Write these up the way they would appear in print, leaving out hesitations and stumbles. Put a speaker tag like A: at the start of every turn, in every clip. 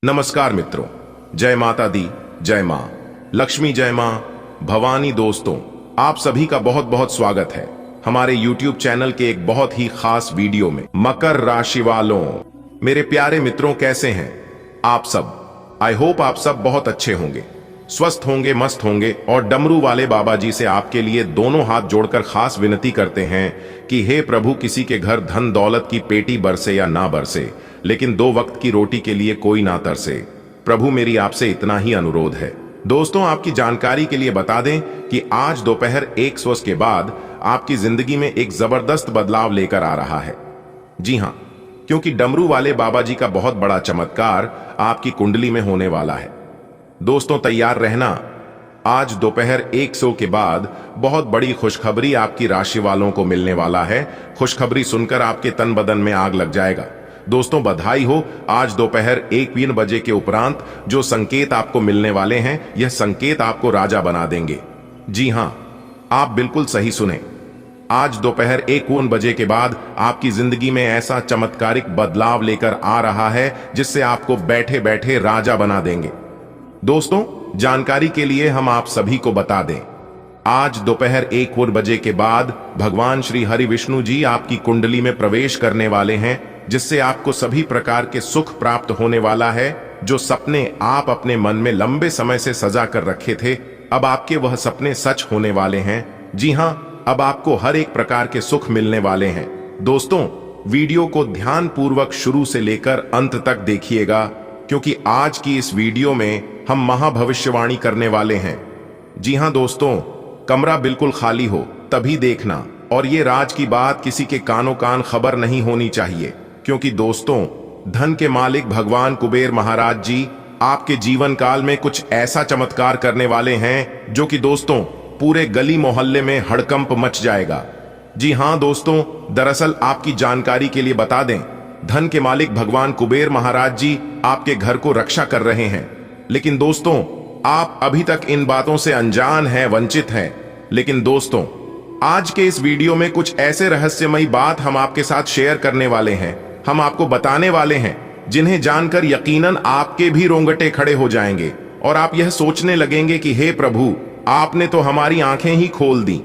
A: नमस्कार मित्रों, जय माता दी, जय मां लक्ष्मी, जय मां भवानी। दोस्तों, आप सभी का बहुत बहुत स्वागत है हमारे YouTube चैनल के एक बहुत ही खास वीडियो में। मकर राशि वालों, मेरे प्यारे मित्रों, कैसे हैं आप सब? आई होप आप सब बहुत अच्छे होंगे, स्वस्थ होंगे, मस्त होंगे। और डमरू वाले बाबा जी से आपके लिए दोनों हाथ जोड़कर खास विनती करते हैं कि हे प्रभु, किसी के घर धन दौलत की पेटी बरसे या ना बरसे, लेकिन 2 वक्त की रोटी के लिए कोई ना तरसे। प्रभु, मेरी आपसे इतना ही अनुरोध है। दोस्तों, आपकी जानकारी के लिए बता दें कि आज दोपहर 1 के बाद आपकी जिंदगी में एक जबरदस्त बदलाव लेकर आ रहा है। जी हां, क्योंकि डमरू वाले बाबा जी का बहुत बड़ा चमत्कार आपकी कुंडली में होने वाला है। दोस्तों, तैयार रहना। आज दोपहर 1 के बाद बहुत बड़ी खुशखबरी आपकी राशि वालों को मिलने वाला है। खुशखबरी सुनकर आपके तन बदन में आग लग जाएगा। दोस्तों, बधाई हो। आज दोपहर 1 बजे के उपरांत जो संकेत आपको मिलने वाले हैं, यह संकेत आपको राजा बना देंगे। जी हां, आप बिल्कुल सही सुने। आज दोपहर 1 बजे के बाद आपकी जिंदगी में ऐसा चमत्कारिक बदलाव लेकर आ रहा है जिससे आपको बैठे बैठे राजा बना देंगे। दोस्तों, जानकारी के लिए हम आप सभी को बता दें, आज दोपहर 1 बजे के बाद भगवान श्री हरि विष्णु जी आपकी कुंडली में प्रवेश करने वाले हैं, जिससे आपको सभी प्रकार के सुख प्राप्त होने वाला है। जो सपने आप अपने मन में लंबे समय से सजा कर रखे थे, अब आपके वह सपने सच होने वाले हैं। जी हां, अब आपको हर एक प्रकार के सुख मिलने वाले हैं। दोस्तों, वीडियो को ध्यान पूर्वक शुरू से लेकर अंत तक देखिएगा, क्योंकि आज की इस वीडियो में हम महाभविष्यवाणी करने वाले हैं। जी हां दोस्तों, कमरा बिल्कुल खाली हो तभी देखना, और ये राज की बात किसी के कानों कान खबर नहीं होनी चाहिए, क्योंकि दोस्तों, धन के मालिक भगवान कुबेर महाराज जी आपके जीवन काल में कुछ ऐसा चमत्कार करने वाले हैं जो कि दोस्तों पूरे गली मोहल्ले में हड़कंप मच जाएगा। जी हां दोस्तों, दरअसल आपकी जानकारी के लिए बता दें, धन के मालिक भगवान कुबेर महाराज जी आपके घर को रक्षा कर रहे हैं। लेकिन दोस्तों, आप अभी तक इन बातों से अनजान हैं, वंचित हैं। लेकिन दोस्तों, आज के इस वीडियो में कुछ ऐसे रहस्यमयी बात हम आपके साथ शेयर करने वाले हैं, हम आपको बताने वाले हैं, जिन्हें जानकर यकीनन आपके भी रोंगटे खड़े हो जाएंगे और आप यह सोचने लगेंगे कि हे प्रभु, आपने तो हमारी आंखें ही खोल दी।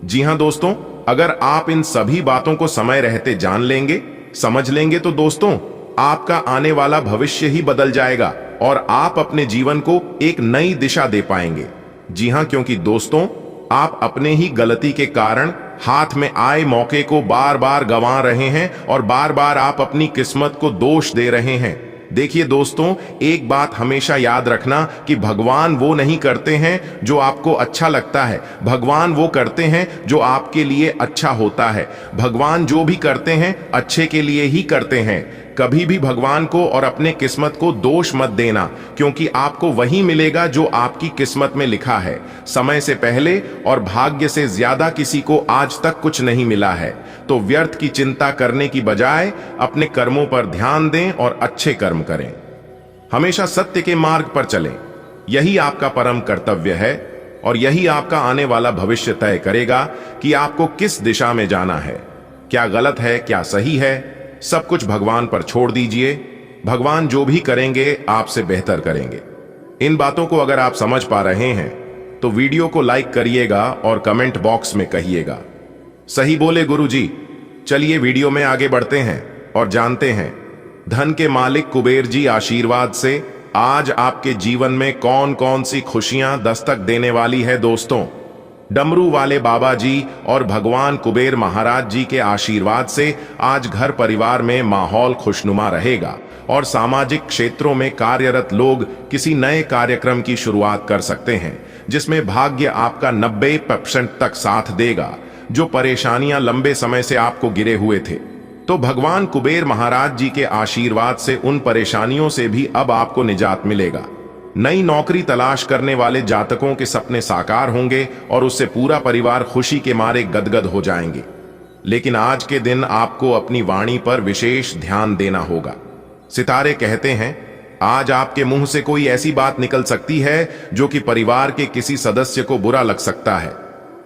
A: जी हां दोस्तों, अगर आप इन सभी बातों को समय रहते जान लेंगे, समझ लेंगे, तो दोस्तों आपका आने वाला भविष्य ही बदल जाएगा और आप अपने जीवन को एक नई दिशा दे पाएंगे। जी हां, क्योंकि दोस्तों, आप अपने ही गलती के कारण हाथ में आए मौके को बार बार गंवा रहे हैं और बार बार आप अपनी किस्मत को दोष दे रहे हैं। देखिए दोस्तों, एक बात हमेशा याद रखना कि भगवान वो नहीं करते हैं जो आपको अच्छा लगता है, भगवान वो करते हैं जो आपके लिए अच्छा होता है। भगवान जो भी करते हैं अच्छे के लिए ही करते हैं। कभी भी भगवान को और अपने किस्मत को दोष मत देना, क्योंकि आपको वही मिलेगा जो आपकी किस्मत में लिखा है। समय से पहले और भाग्य से ज्यादा किसी को आज तक कुछ नहीं मिला है। तो व्यर्थ की चिंता करने की बजाय अपने कर्मों पर ध्यान दें और अच्छे कर्म करें। हमेशा सत्य के मार्ग पर चलें, यही आपका परम कर्तव्य है और यही आपका आने वाला भविष्य तय करेगा कि आपको किस दिशा में जाना है। क्या गलत है, क्या सही है, सब कुछ भगवान पर छोड़ दीजिए। भगवान जो भी करेंगे आपसे बेहतर करेंगे। इन बातों को अगर आप समझ पा रहे हैं तो वीडियो को लाइक करिएगा और कमेंट बॉक्स में कहिएगा, सही बोले गुरुजी। चलिए वीडियो में आगे बढ़ते हैं और जानते हैं धन के मालिक कुबेर जी आशीर्वाद से आज आपके जीवन में कौन कौन सी खुशियां दस्तक देने वाली है। दोस्तों, डमरू वाले बाबा जी और भगवान कुबेर महाराज जी के आशीर्वाद से आज घर परिवार में माहौल खुशनुमा रहेगा और सामाजिक क्षेत्रों में कार्यरत लोग किसी नए कार्यक्रम की शुरुआत कर सकते हैं, जिसमें भाग्य आपका 90% तक साथ देगा। जो परेशानियां लंबे समय से आपको गिरे हुए थे, तो भगवान कुबेर महाराज जी के आशीर्वाद से उन परेशानियों से भी अब आपको निजात मिलेगा। नई नौकरी तलाश करने वाले जातकों के सपने साकार होंगे और उससे पूरा परिवार खुशी के मारे गदगद हो जाएंगे। लेकिन आज के दिन आपको अपनी वाणी पर विशेष ध्यान देना होगा। सितारे कहते हैं, आज आपके मुंह से कोई ऐसी बात निकल सकती है जो कि परिवार के किसी सदस्य को बुरा लग सकता है।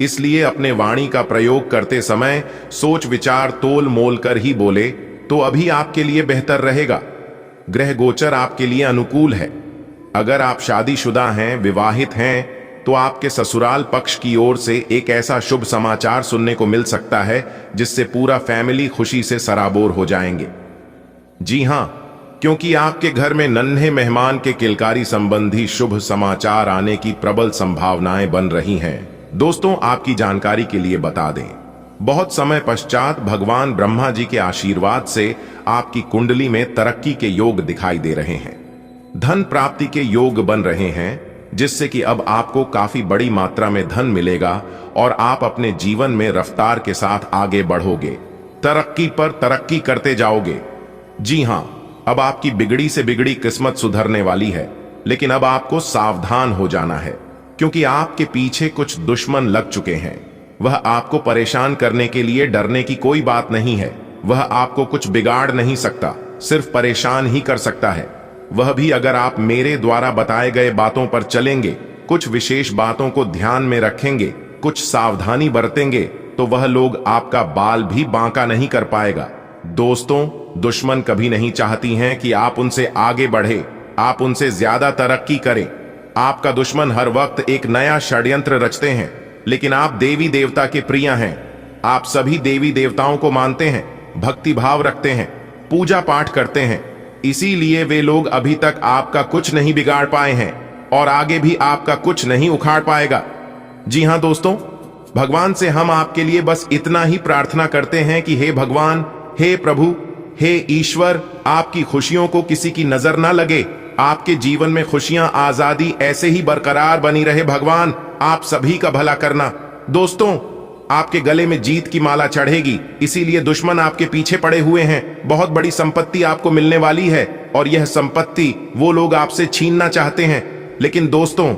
A: इसलिए अपने वाणी का प्रयोग करते समय सोच विचार तोल मोल कर ही बोले तो अभी आपके लिए बेहतर रहेगा। ग्रह गोचर आपके लिए अनुकूल है। अगर आप शादीशुदा हैं, विवाहित हैं, तो आपके ससुराल पक्ष की ओर से एक ऐसा शुभ समाचार सुनने को मिल सकता है जिससे पूरा फैमिली खुशी से सराबोर हो जाएंगे। जी हां, क्योंकि आपके घर में नन्हे मेहमान के किलकारी संबंधी शुभ समाचार आने की प्रबल संभावनाएं बन रही हैं। दोस्तों, आपकी जानकारी के लिए बता दें, बहुत समय पश्चात भगवान ब्रह्मा जी के आशीर्वाद से आपकी कुंडली में तरक्की के योग दिखाई दे रहे हैं। धन प्राप्ति के योग बन रहे हैं, जिससे कि अब आपको काफी बड़ी मात्रा में धन मिलेगा और आप अपने जीवन में रफ्तार के साथ आगे बढ़ोगे, तरक्की पर तरक्की करते जाओगे। जी हां, अब आपकी बिगड़ी से बिगड़ी किस्मत सुधरने वाली है, लेकिन अब आपको सावधान हो जाना है, क्योंकि आपके पीछे कुछ दुश्मन लग चुके हैं। वह आपको परेशान करने के लिए डरने की कोई बात नहीं है। वह आपको कुछ बिगाड़ नहीं सकता, सिर्फ परेशान ही कर सकता है। वह भी अगर आप मेरे द्वारा बताए गए बातों पर चलेंगे, कुछ विशेष बातों को ध्यान में रखेंगे, कुछ सावधानी बरतेंगे, तो वह लोग आपका बाल भी बांका नहीं कर पाएगा। दोस्तों, दुश्मन कभी नहीं चाहती हैं कि आप उनसे आगे बढ़े, आप उनसे ज्यादा तरक्की करें। आपका दुश्मन हर वक्त एक नया षड्यंत्र रचते हैं, लेकिन आप देवी देवता के प्रिय हैं। आप सभी देवी देवताओं को मानते हैं, भक्ति भाव रखते हैं, पूजा पाठ करते हैं, इसीलिए वे लोग अभी तक आपका कुछ नहीं बिगाड़ पाए हैं और आगे भी आपका कुछ नहीं उखाड़ पाएगा। जी हां दोस्तों, भगवान से हम आपके लिए बस इतना ही प्रार्थना करते हैं कि हे भगवान, हे प्रभु, हे ईश्वर, आपकी खुशियों को किसी की नजर ना लगे। आपके जीवन में खुशियां, आजादी ऐसे ही बरकरार बनी रहे। भगवान, आप सभी का भला करना। दोस्तों, आपके गले में जीत की माला चढ़ेगी, इसीलिए दुश्मन आपके पीछे पड़े हुए हैं। बहुत बड़ी संपत्ति आपको मिलने वाली है और यह संपत्ति वो लोग आपसे छीनना चाहते हैं। लेकिन दोस्तों,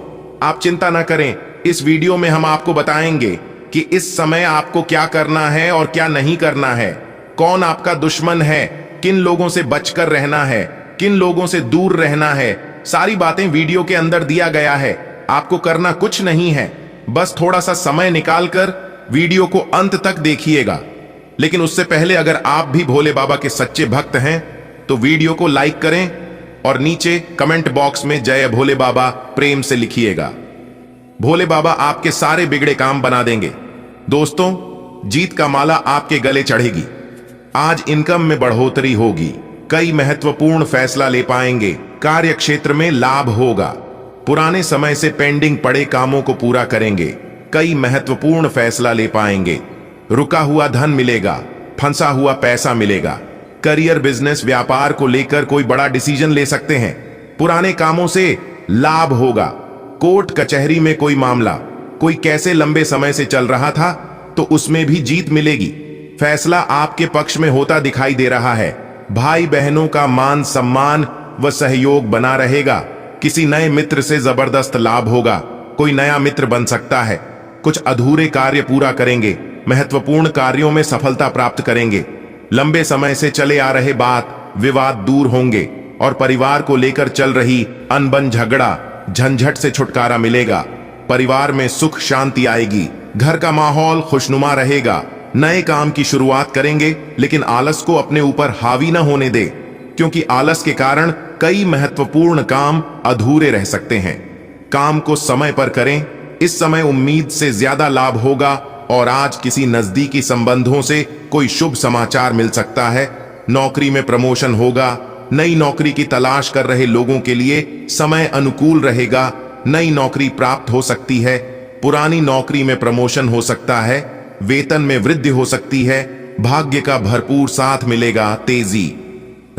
A: आप चिंता ना करें, इस वीडियो में हम आपको बताएंगे कि इस समय आपको क्या करना है और क्या नहीं करना है, कौन आपका दुश्मन है, किन लोगों से बचकर रहना है, किन लोगों से दूर रहना है। सारी बातें वीडियो के अंदर दिया गया है। आपको करना कुछ नहीं है, बस थोड़ा सा समय निकालकर वीडियो को अंत तक देखिएगा। लेकिन उससे पहले अगर आप भी भोले बाबा के सच्चे भक्त हैं तो वीडियो को लाइक करें और नीचे कमेंट बॉक्स में जय भोले बाबा प्रेम से लिखिएगा। भोले बाबा आपके सारे बिगड़े काम बना देंगे। दोस्तों, जीत का माला आपके गले चढ़ेगी। आज इनकम में बढ़ोतरी होगी, कई महत्वपूर्ण फैसला ले पाएंगे, कार्य क्षेत्र में लाभ होगा, पुराने समय से पेंडिंग पड़े कामों को पूरा करेंगे, कई महत्वपूर्ण फैसला ले पाएंगे, रुका हुआ धन मिलेगा, फंसा हुआ पैसा मिलेगा, करियर, बिजनेस, व्यापार को लेकर कोई बड़ा डिसीजन ले सकते हैं, पुराने कामों से लाभ होगा, कोर्ट कचहरी में कोई मामला, कोई कैसे लंबे समय से चल रहा था तो उसमें भी जीत मिलेगी, फैसला आपके पक्ष में होता दिखाई दे रहा है, भाई बहनों का मान सम्मान व सहयोग बना रहेगा, किसी नए मित्र से जबरदस्त लाभ होगा, कोई नया मित्र बन सकता है, कुछ अधूरे कार्य पूरा करेंगे, महत्वपूर्ण कार्यों में सफलता प्राप्त करेंगे, लंबे समय से चले आ रहे बात विवाद दूर होंगे और परिवार को लेकर चल रही अनबन झगड़ा झंझट से छुटकारा मिलेगा, परिवार में सुख शांति आएगी, घर का माहौल खुशनुमा रहेगा, नए काम की शुरुआत करेंगे, लेकिन आलस को अपने ऊपर हावी न होने दे, क्योंकि आलस के कारण कई महत्वपूर्ण काम अधूरे रह सकते हैं। काम को समय पर करें, इस समय उम्मीद से ज्यादा लाभ होगा और आज किसी नजदीकी संबंधों से कोई शुभ समाचार मिल सकता है, नौकरी में प्रमोशन होगा, नई नौकरी की तलाश कर रहे लोगों के लिए समय अनुकूल रहेगा, नई नौकरी प्राप्त हो सकती है, पुरानी नौकरी में प्रमोशन हो सकता है, वेतन में वृद्धि हो सकती है, भाग्य का भरपूर साथ मिलेगा, तेजी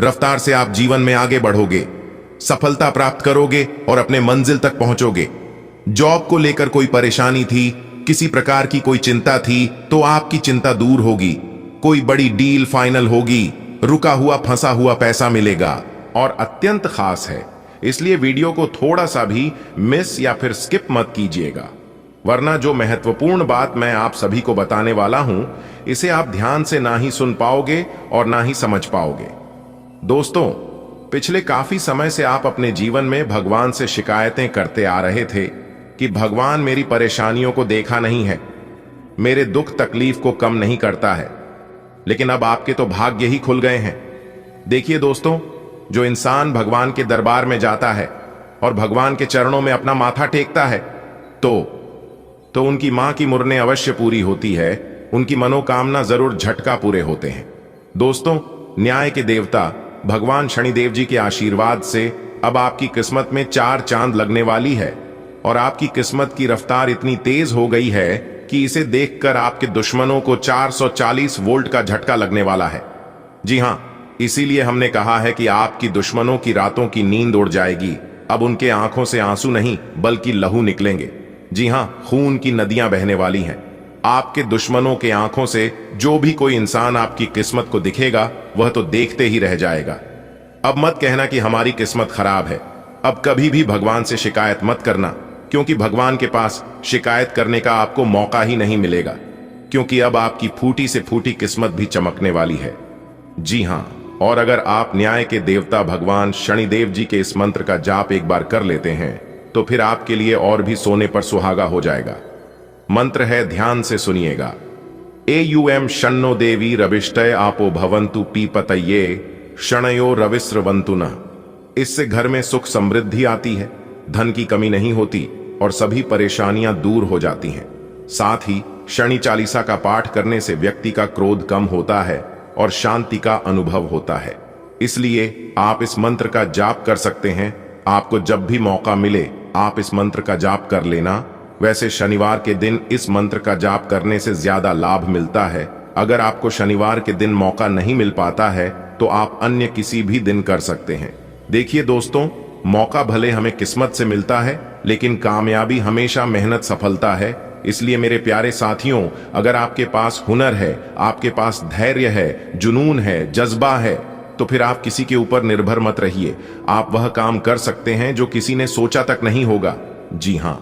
A: रफ्तार से आप जीवन में आगे बढ़ोगे, सफलता प्राप्त करोगे और अपने मंजिल तक पहुंचोगे। जॉब को लेकर कोई परेशानी थी, किसी प्रकार की कोई चिंता थी तो आपकी चिंता दूर होगी, कोई बड़ी डील फाइनल होगी, रुका हुआ फंसा हुआ पैसा मिलेगा और अत्यंत खास है, इसलिए वीडियो को थोड़ा सा भी मिस या फिर स्किप मत कीजिएगा, वरना जो महत्वपूर्ण बात मैं आप सभी को बताने वाला हूं इसे आप ध्यान से ना ही सुन पाओगे और ना ही समझ पाओगे। दोस्तों, पिछले काफी समय से आप अपने जीवन में भगवान से शिकायतें करते आ रहे थे कि भगवान मेरी परेशानियों को देखा नहीं है, मेरे दुख तकलीफ को कम नहीं करता है, लेकिन अब आपके तो भाग्य ही खुल गए हैं। देखिए दोस्तों, जो इंसान भगवान के दरबार में जाता है और भगवान के चरणों में अपना माथा टेकता है तो उनकी मां की मुरने अवश्य पूरी होती है, उनकी मनोकामना जरूर झटका पूरे होते हैं। दोस्तों, न्याय के देवता भगवान शनिदेव जी के आशीर्वाद से अब आपकी किस्मत में 4 चांद लगने वाली है और आपकी किस्मत की रफ्तार इतनी तेज हो गई है कि इसे देखकर आपके दुश्मनों को 440 वोल्ट का झटका लगने वाला है। जी हां, इसीलिए हमने कहा है कि आपकी दुश्मनों की रातों की नींद उड़ जाएगी। अब उनके आंखों से आंसू नहीं बल्कि लहू निकलेंगे। जी हां, खून की नदियां बहने वाली हैं। आपके दुश्मनों के आंखों से जो भी कोई इंसान आपकी किस्मत को दिखेगा वह तो देखते ही रह जाएगा। अब मत कहना कि हमारी किस्मत खराब है। अब कभी भी भगवान से शिकायत मत करना, क्योंकि भगवान के पास शिकायत करने का आपको मौका ही नहीं मिलेगा, क्योंकि अब आपकी फूटी से फूटी किस्मत भी चमकने वाली है। जी हां, और अगर आप न्याय के देवता भगवान शनिदेव जी के इस मंत्र का जाप एक बार कर लेते हैं तो फिर आपके लिए और भी सोने पर सुहागा हो जाएगा। मंत्र है, ध्यान से सुनिएगा। एयुएम शन्नो देवी रविष्टय आपो भवंतु पीपतये शणयो रविस्रवंतु न। इससे घर में सुख समृद्धि आती है, धन की कमी नहीं होती और सभी परेशानियां दूर हो जाती हैं। साथ ही शनि चालीसा का पाठ करने से व्यक्ति का क्रोध कम होता है और शांति का अनुभव होता है। इसलिए आप इस मंत्र का जाप कर सकते हैं। आपको जब भी मौका मिले आप इस मंत्र का जाप कर लेना। वैसे शनिवार के दिन इस मंत्र का जाप करने से ज्यादा लाभ मिलता है। अगर आपको शनिवार के दिन मौका नहीं मिल पाता है तो आप अन्य किसी भी दिन कर सकते हैं। देखिए दोस्तों, मौका भले हमें किस्मत से मिलता है, लेकिन कामयाबी हमेशा मेहनत सफलता है। इसलिए मेरे प्यारे साथियों, अगर आपके पास हुनर है, आपके पास धैर्य है, जुनून है, जज्बा है, तो फिर आप किसी के ऊपर निर्भर मत रहिए। आप वह काम कर सकते हैं जो किसी ने सोचा तक नहीं होगा। जी हां,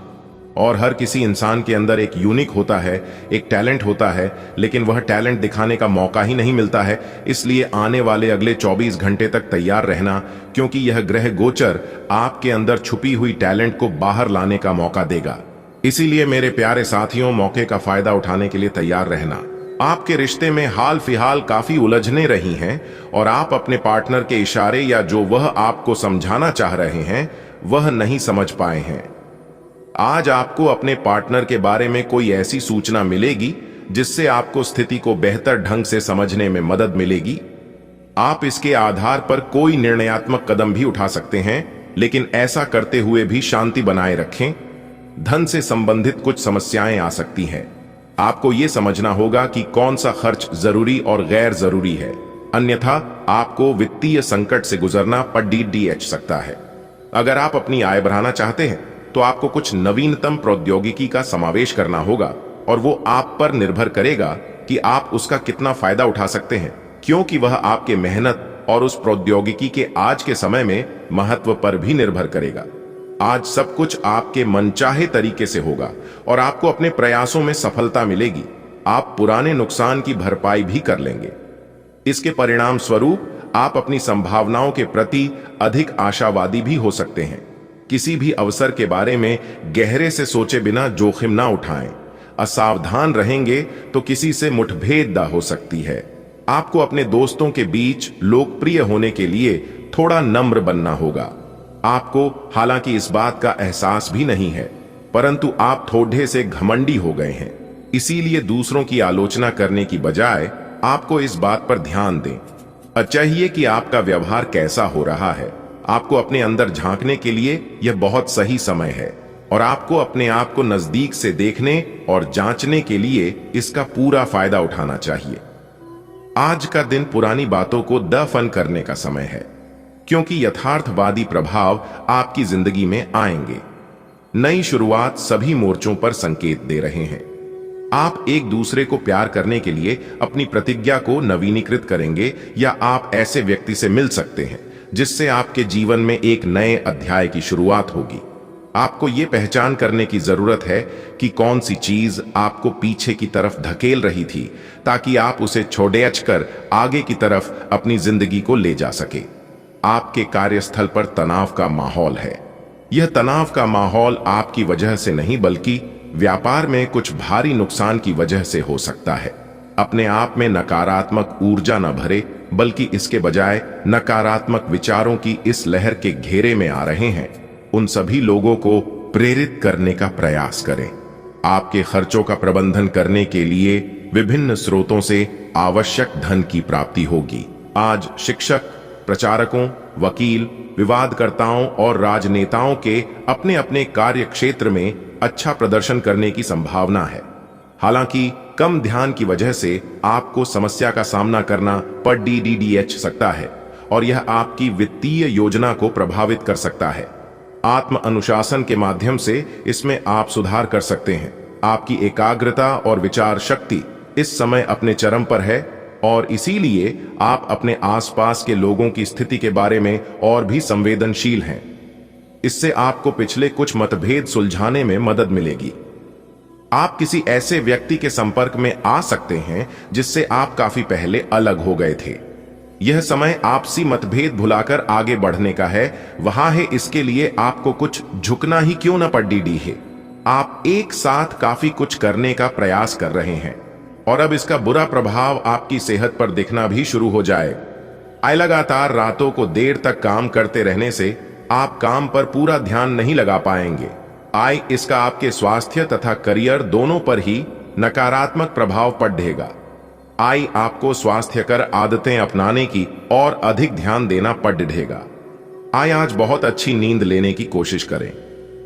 A: और हर किसी इंसान के अंदर एक यूनिक होता है, एक टैलेंट होता है, लेकिन वह टैलेंट दिखाने का मौका ही नहीं मिलता है। इसलिए आने वाले अगले 24 घंटे तक तैयार रहना, क्योंकि यह ग्रह गोचर आपके अंदर छुपी हुई टैलेंट को बाहर लाने का मौका देगा। इसीलिए मेरे प्यारे साथियों, मौके का फायदा उठाने के लिए तैयार रहना। आपके रिश्ते में हाल फिलहाल काफी उलझने रही हैं और आप अपने पार्टनर के इशारे या जो वह आपको समझाना चाह रहे हैं वह नहीं समझ पाए हैं। आज आपको अपने पार्टनर के बारे में कोई ऐसी सूचना मिलेगी जिससे आपको स्थिति को बेहतर ढंग से समझने में मदद मिलेगी। आप इसके आधार पर कोई निर्णयात्मक कदम भी उठा सकते हैं, लेकिन ऐसा करते हुए भी शांति बनाए रखें। धन से संबंधित कुछ समस्याएं आ सकती हैं। आपको यह समझना होगा कि कौन सा खर्च जरूरी और गैर जरूरी है, अन्यथा आपको वित्तीय संकट से गुजरना पड़ सकता है। अगर आप अपनी आय बढ़ाना चाहते हैं तो आपको कुछ नवीनतम प्रौद्योगिकी का समावेश करना होगा और वो आप पर निर्भर करेगा कि आप उसका कितना फायदा उठा सकते हैं, क्योंकि वह आपके मेहनत और उस प्रौद्योगिकी के आज के समय में महत्व पर भी निर्भर करेगा। आज सब कुछ आपके मनचाहे तरीके से होगा और आपको अपने प्रयासों में सफलता मिलेगी। आप पुराने नुकसान की भरपाई भी कर लेंगे। इसके परिणाम स्वरूप आप अपनी संभावनाओं के प्रति अधिक आशावादी भी हो सकते हैं। किसी भी अवसर के बारे में गहरे से सोचे बिना जोखिम ना उठाएं। असावधान रहेंगे तो किसी से मुठभेद हो सकती है। आपको अपने दोस्तों के बीच लोकप्रिय होने के लिए थोड़ा नम्र बनना होगा। आपको हालांकि इस बात का एहसास भी नहीं है, परंतु आप थोड़े से घमंडी हो गए हैं। इसीलिए दूसरों की आलोचना करने की बजाय आपको इस बात पर ध्यान दें चाहिए कि आपका व्यवहार कैसा हो रहा है। आपको अपने अंदर झांकने के लिए यह बहुत सही समय है और आपको अपने आप को नजदीक से देखने और जांचने के लिए इसका पूरा फायदा उठाना चाहिए। आज का दिन पुरानी बातों को दफन करने का समय है, क्योंकि यथार्थवादी प्रभाव आपकी जिंदगी में आएंगे। नई शुरुआत सभी मोर्चों पर संकेत दे रहे हैं। आप एक दूसरे को प्यार करने के लिए अपनी प्रतिज्ञा को नवीनीकृत करेंगे या आप ऐसे व्यक्ति से मिल सकते हैं जिससे आपके जीवन में एक नए अध्याय की शुरुआत होगी। आपको यह पहचान करने की जरूरत है कि कौन सी चीज आपको पीछे की तरफ धकेल रही थी, ताकि आप उसे छोड़कर आगे की तरफ अपनी जिंदगी को ले जा सके। आपके कार्यस्थल पर तनाव का माहौल है। यह तनाव का माहौल आपकी वजह से नहीं बल्कि व्यापार में कुछ भारी नुकसान की वजह से हो सकता है। अपने आप में नकारात्मक ऊर्जा न भरे बल्कि इसके बजाय नकारात्मक विचारों की इस लहर के घेरे में आ रहे हैं, उन सभी लोगों को प्रेरित करने का प्रयास करें। आपके खर्चों का प्रबंधन करने के लिए विभिन्न स्रोतों से आवश्यक धन की प्राप्ति होगी। आज शिक्षक, प्रचारकों, वकील, विवादकर्ताओं और राजनेताओं के अपने अपने कार्य क्षेत्र में अच्छा प्रदर्शन करने की संभावना है। हालांकि कम ध्यान की वजह से आपको समस्या का सामना करना पड़ सकता है और यह आपकी वित्तीय योजना को प्रभावित कर सकता है। आत्म अनुशासन के माध्यम से इसमें आप सुधार कर सकते हैं। आपकी एकाग्रता और विचार शक्ति इस समय अपने चरम पर है और इसीलिए आप अपने आसपास के लोगों की स्थिति के बारे में और भी संवेदनशील हैं। इससे आपको पिछले कुछ मतभेद सुलझाने में मदद मिलेगी। आप किसी ऐसे व्यक्ति के संपर्क में आ सकते हैं जिससे आप काफी पहले अलग हो गए थे। यह समय आपसी मतभेद भुलाकर आगे बढ़ने का है, वहां है। इसके लिए आपको कुछ झुकना ही क्यों न पड़ है। आप एक साथ काफी कुछ करने का प्रयास कर रहे हैं और अब इसका बुरा प्रभाव आपकी सेहत पर दिखना भी शुरू हो जाए। लगातार रातों को देर तक काम करते रहने से आप काम पर पूरा ध्यान नहीं लगा पाएंगे। इसका आपके स्वास्थ्य तथा करियर दोनों पर ही नकारात्मक प्रभाव पड़ेगा। आपको स्वास्थ्यकर आदतें अपनाने की और अधिक ध्यान देना पड़ेगा। आज बहुत अच्छी नींद लेने की कोशिश करें।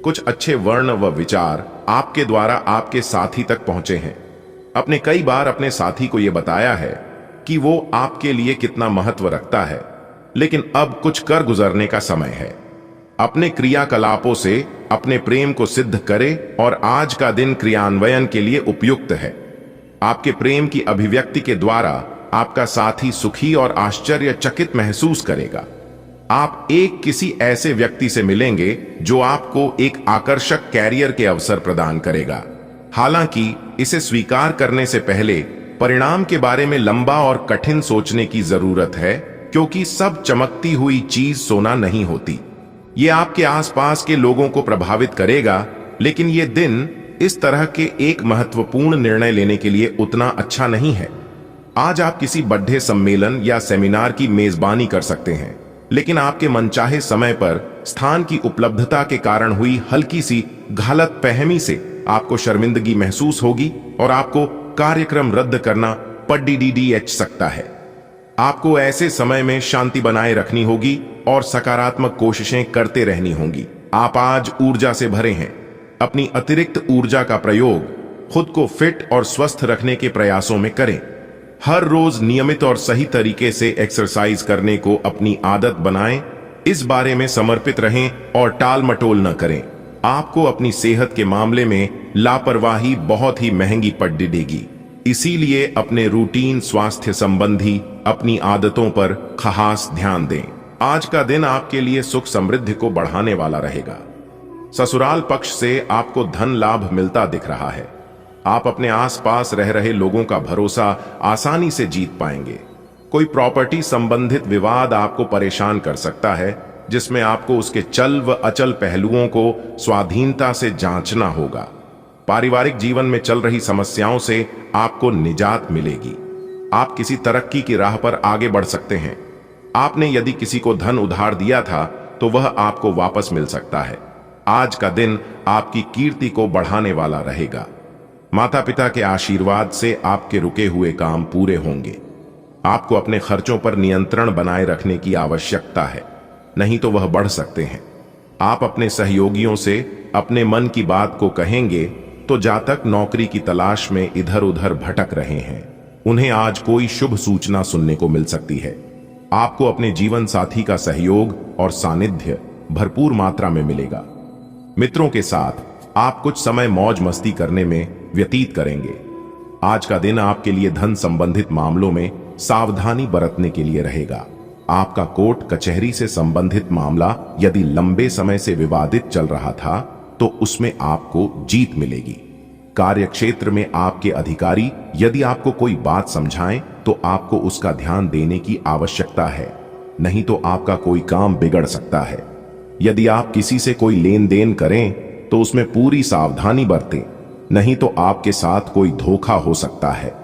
A: कुछ अच्छे वर्ण व विचार आपके द्वारा आपके साथी तक पहुंचे हैं। अपने कई बार अपने साथी को यह बताया है कि वो आपके लिए कितना महत्व रखता है, लेकिन अब कुछ कर गुजरने का समय है। अपने क्रियाकलापों से अपने प्रेम को सिद्ध करें और आज का दिन क्रियान्वयन के लिए उपयुक्त है। आपके प्रेम की अभिव्यक्ति के द्वारा आपका साथी सुखी और आश्चर्यचकित महसूस करेगा। आप किसी ऐसे व्यक्ति से मिलेंगे जो आपको एक आकर्षक कैरियर के अवसर प्रदान करेगा। हालांकि इसे स्वीकार करने से पहले परिणाम के बारे में लंबा और कठिन सोचने की जरूरत है, क्योंकि सब चमकती हुई चीज सोना नहीं होती। ये आपके आसपास के लोगों को प्रभावित करेगा, लेकिन ये दिन इस तरह के एक महत्वपूर्ण निर्णय लेने के लिए उतना अच्छा नहीं है। आज आप किसी बड़े सम्मेलन या सेमिनार की मेजबानी कर सकते हैं, लेकिन आपके मनचाहे समय पर स्थान की उपलब्धता के कारण हुई हल्की सी गलतफहमी से आपको शर्मिंदगी महसूस होगी और आपको कार्यक्रम रद्द करना पड़ सकता है। आपको ऐसे समय में शांति बनाए रखनी होगी और सकारात्मक कोशिशें करते रहनी होंगी। आप आज ऊर्जा से भरे हैं। अपनी अतिरिक्त ऊर्जा का प्रयोग खुद को फिट और स्वस्थ रखने के प्रयासों में करें। हर रोज नियमित और सही तरीके से एक्सरसाइज करने को अपनी आदत बनाएं। इस बारे में समर्पित रहें और टाल मटोल न करें। आपको अपनी सेहत के मामले में लापरवाही बहुत ही महंगी पड़ जाएगी। इसीलिए अपने रूटीन स्वास्थ्य संबंधी अपनी आदतों पर खास ध्यान दें। आज का दिन आपके लिए सुख समृद्धि को बढ़ाने वाला रहेगा। ससुराल पक्ष से आपको धन लाभ मिलता दिख रहा है। आप अपने आसपास रह रहे लोगों का भरोसा आसानी से जीत पाएंगे। कोई प्रॉपर्टी संबंधित विवाद आपको परेशान कर सकता है, जिसमें आपको उसके चल व अचल पहलुओं को स्वाधीनता से जांचना होगा। पारिवारिक जीवन में चल रही समस्याओं से आपको निजात मिलेगी। आप किसी तरक्की की राह पर आगे बढ़ सकते हैं। आपने यदि किसी को धन उधार दिया था तो वह आपको वापस मिल सकता है। आज का दिन आपकी कीर्ति को बढ़ाने वाला रहेगा। माता पिता के आशीर्वाद से आपके रुके हुए काम पूरे होंगे। आपको अपने खर्चों पर नियंत्रण बनाए रखने की आवश्यकता है, नहीं तो वह बढ़ सकते हैं। आप अपने सहयोगियों से अपने मन की बात को कहेंगे तो जातक नौकरी की तलाश में इधर उधर भटक रहे हैं, उन्हें आज कोई शुभ सूचना सुनने को मिल सकती है। आपको अपने जीवन साथी का सहयोग और सानिध्य भरपूर मात्रा में मिलेगा। मित्रों के साथ आप कुछ समय मौज मस्ती करने में व्यतीत करेंगे। आज का दिन आपके लिए धन संबंधित मामलों में सावधानी बरतने के लिए रहेगा। आपका कोर्ट कचहरी से संबंधित मामला यदि लंबे समय से विवादित चल रहा था तो उसमें आपको जीत मिलेगी। कार्य क्षेत्र में आपके अधिकारी यदि आपको कोई बात समझाएं तो आपको उसका ध्यान देने की आवश्यकता है, नहीं तो आपका कोई काम बिगड़ सकता है। यदि आप किसी से कोई लेन देन करें तो उसमें पूरी सावधानी बरतें, नहीं तो आपके साथ कोई धोखा हो सकता है।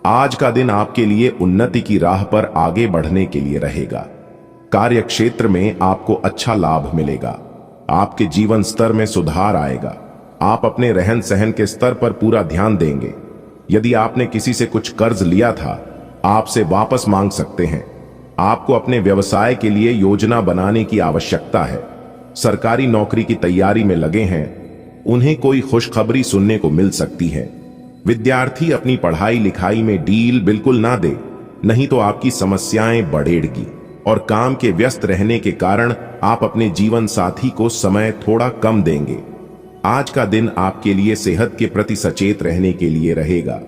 A: आज का दिन आपके लिए उन्नति की राह पर आगे बढ़ने के लिए रहेगा। कार्य क्षेत्र में आपको अच्छा लाभ मिलेगा। आपके जीवन स्तर में सुधार आएगा। आप अपने रहन सहन के स्तर पर पूरा ध्यान देंगे। यदि आपने किसी से कुछ कर्ज लिया था, आपसे वापस मांग सकते हैं। आपको अपने व्यवसाय के लिए योजना बनाने की आवश्यकता है। सरकारी नौकरी की तैयारी में लगे हैं, उन्हें कोई खुशखबरी सुनने को मिल सकती है। विद्यार्थी अपनी पढ़ाई लिखाई में ढील बिल्कुल ना दे, नहीं तो आपकी समस्याएं बढ़ेगी और काम के व्यस्त रहने के कारण आप अपने जीवन साथी को समय थोड़ा कम देंगे। आज का दिन आपके लिए सेहत के प्रति सचेत रहने के लिए रहेगा।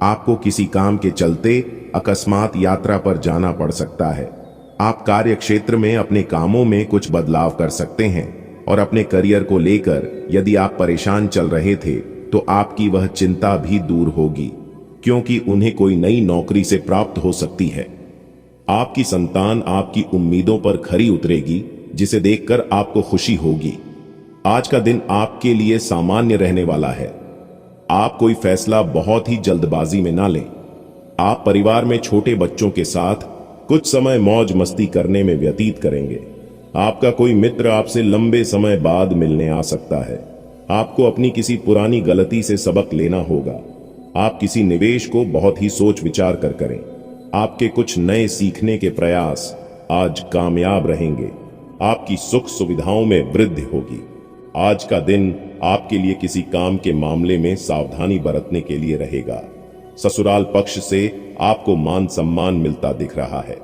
A: आपको किसी काम के चलते अकस्मात यात्रा पर जाना पड़ सकता है। आप कार्य क्षेत्र में अपने कामों में कुछ बदलाव कर सकते हैं और अपने करियर को लेकर यदि आप परेशान चल रहे थे तो आपकी वह चिंता भी दूर होगी, क्योंकि उन्हें कोई नई नौकरी से प्राप्त हो सकती है। आपकी संतान आपकी उम्मीदों पर खरी उतरेगी, जिसे देखकर आपको खुशी होगी। आज का दिन आपके लिए सामान्य रहने वाला है। आप कोई फैसला बहुत ही जल्दबाजी में ना लें। आप परिवार में छोटे बच्चों के साथ कुछ समय मौज मस्ती करने में व्यतीत करेंगे। आपका कोई मित्र आपसे लंबे समय बाद मिलने आ सकता है। आपको अपनी किसी पुरानी गलती से सबक लेना होगा। आप किसी निवेश को बहुत ही सोच विचार कर करें। आपके कुछ नए सीखने के प्रयास आज कामयाब रहेंगे। आपकी सुख सुविधाओं में वृद्धि होगी। आज का दिन आपके लिए किसी काम के मामले में सावधानी बरतने के लिए रहेगा। ससुराल पक्ष से आपको मान सम्मान मिलता दिख रहा है।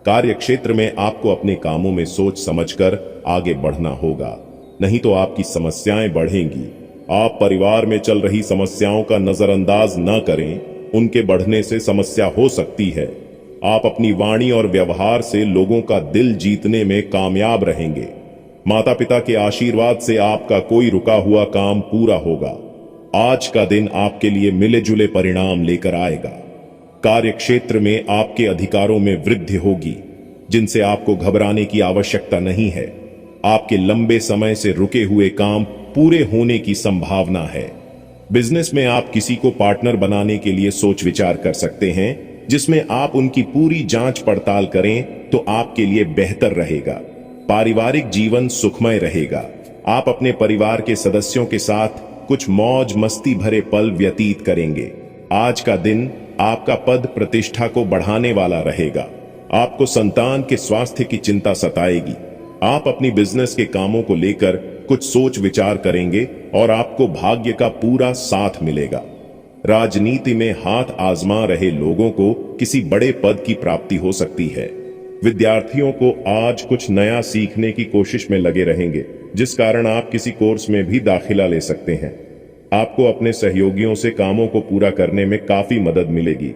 A: कार्य क्षेत्र में आपको अपने कामों में सोच समझकर आगे बढ़ना होगा, नहीं तो आपकी समस्याएं बढ़ेंगी। आप परिवार में चल रही समस्याओं का नजरअंदाज न करें, उनके बढ़ने से समस्या हो सकती है। आप अपनी वाणी और व्यवहार से लोगों का दिल जीतने में कामयाब रहेंगे। माता पिता के आशीर्वाद से आपका कोई रुका हुआ काम पूरा होगा। आज का दिन आपके लिए मिले जुले परिणाम लेकर आएगा। कार्य क्षेत्र में आपके अधिकारों में वृद्धि होगी, जिनसे आपको घबराने की आवश्यकता नहीं है। आपके लंबे समय से रुके हुए काम पूरे होने की संभावना है। बिजनेस में आप किसी को पार्टनर बनाने के लिए सोच विचार कर सकते हैं, जिसमें आप उनकी पूरी जांच पड़ताल करें तो आपके लिए बेहतर रहेगा। पारिवारिक जीवन सुखमय रहेगा। आप अपने परिवार के सदस्यों के साथ कुछ मौज मस्ती भरे पल व्यतीत करेंगे। आज का दिन आपका पद प्रतिष्ठा को बढ़ाने वाला रहेगा। आपको संतान के स्वास्थ्य की चिंता सताएगी। आप अपनी बिजनेस के कामों को लेकर कुछ सोच विचार करेंगे और आपको भाग्य का पूरा साथ मिलेगा। राजनीति में हाथ आजमा रहे लोगों को किसी बड़े पद की प्राप्ति हो सकती है। विद्यार्थियों को आज कुछ नया सीखने की कोशिश में लगे रहेंगे, जिस कारण आप किसी कोर्स में भी दाखिला ले सकते हैं। आपको अपने सहयोगियों से कामों को पूरा करने में काफी मदद मिलेगी।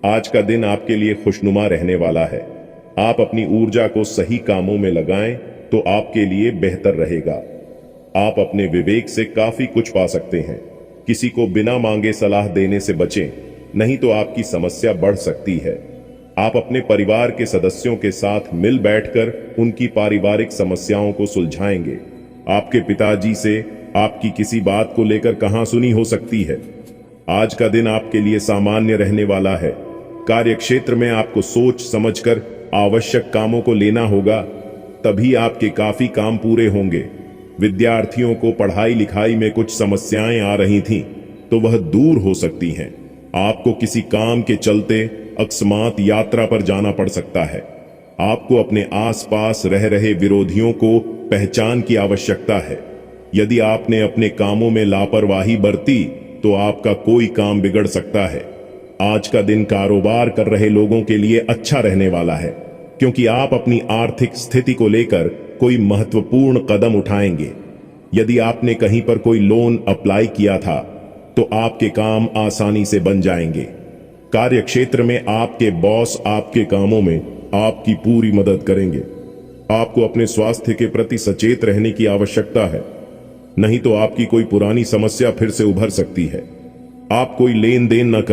A: आज का दिन आपके लिए खुशनुमा रहने वाला है। आप अपनी ऊर्जा को सही कामों में लगाएं तो आपके लिए बेहतर रहेगा। आप अपने विवेक से काफी कुछ पा सकते हैं। किसी को बिना मांगे सलाह देने से बचें, नहीं तो आपकी समस्या बढ़ सकती है। आप अपने परिवार के सदस्यों के साथ मिल बैठकर उनकी पारिवारिक समस्याओं को सुलझाएंगे। आपके पिताजी से आपकी किसी बात को लेकर कहासुनी हो सकती है। आज का दिन आपके लिए सामान्य रहने वाला है। कार्य क्षेत्र में आपको सोच समझकर आवश्यक कामों को लेना होगा, तभी आपके काफी काम पूरे होंगे। विद्यार्थियों को पढ़ाई लिखाई में कुछ समस्याएं आ रही थीं, तो वह दूर हो सकती हैं। आपको किसी काम के चलते अकस्मात यात्रा पर जाना पड़ सकता है। आपको अपने आसपास रह रहे विरोधियों को पहचान की आवश्यकता है। यदि आपने अपने कामों में लापरवाही बरती तो आपका कोई काम बिगड़ सकता है। आज का दिन कारोबार कर रहे लोगों के लिए अच्छा रहने वाला है, क्योंकि आप अपनी आर्थिक स्थिति को लेकर कोई महत्वपूर्ण कदम उठाएंगे। यदि आपने कहीं पर कोई लोन अप्लाई किया था तो आपके काम आसानी से बन जाएंगे। कार्य क्षेत्र में आपके बॉस आपके कामों में आपकी पूरी मदद करेंगे। आपको अपने स्वास्थ्य के प्रति सचेत रहने की आवश्यकता है, नहीं तो आपकी कोई पुरानी समस्या फिर से उभर सकती है। आप कोई लेन देन न